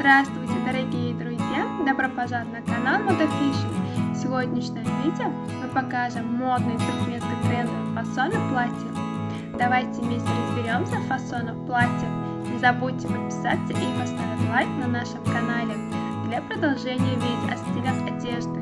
Здравствуйте, дорогие друзья! Добро пожаловать на канал ModaFashion. В сегодняшнем видео мы покажем модные туркменско-трендовые фасоны платьев. Давайте вместе разберемся в фасонах платьев. Не забудьте подписаться и поставить лайк на нашем канале для продолжения видео о стилях одежды.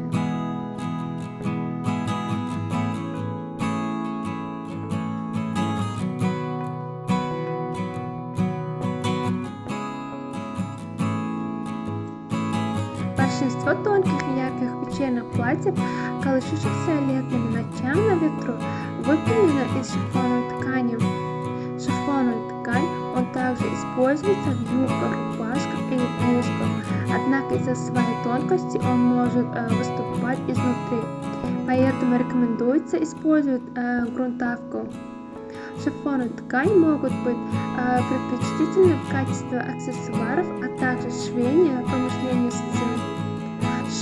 Большинство тонких и ярких вечерних платьев, колышущихся летними ночами на ветру, выполнено из шифоновой ткани. Шифоновая ткань он также используется в юбках, рубашках и блузках, однако из-за своей тонкости он может выступать изнутри, поэтому рекомендуется использовать грунтовку. Шифоновые ткани могут быть предпочтительны в качестве аксессуаров, а также швейные промышленные стиль.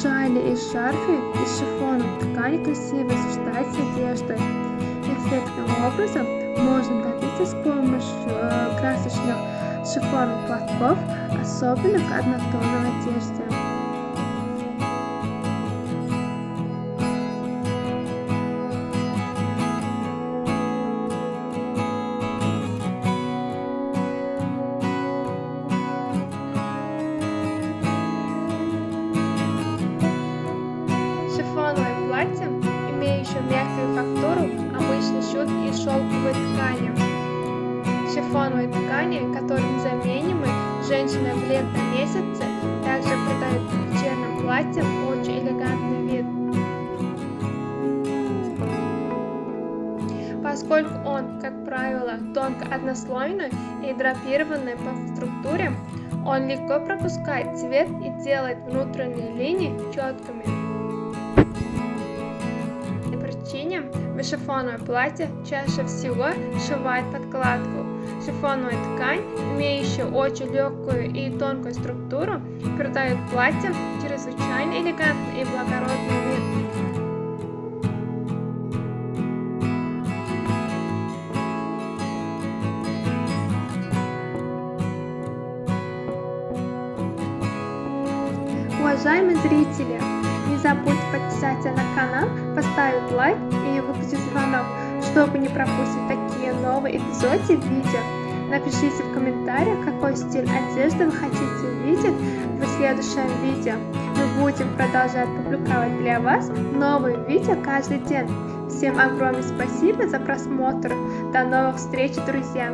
Шали и шарфы из шифоновой ткани красиво сочетаются с одеждой. Эффектным образом можно добиться с помощью красочных шифоновых платков, особенно к однотонной одежде. Шифоновое платье, имеющее мягкую фактуру, обычно шьют из шелковой ткани. Шифоновые ткани, которым заменимы женщины в летнем месяце, также придают вечерним платьям очень элегантный вид. Поскольку он, как правило, тонко однослойный и драпированный по структуре, он легко пропускает цвет и делает внутренние линии четкими. В шифоновое платье чаще всего сшивают подкладку. Шифоновая ткань, имеющая очень легкую и тонкую структуру, придает платьям чрезвычайно элегантный и благородный вид. Уважаемые зрители, не забудьте подписаться на канал, поставить лайк и выключить звонок, чтобы не пропустить такие новые эпизоды видео. Напишите в комментариях, какой стиль одежды вы хотите увидеть в следующем видео. Мы будем продолжать публиковать для вас новые видео каждый день. Всем огромное спасибо за просмотр. До новых встреч, друзья!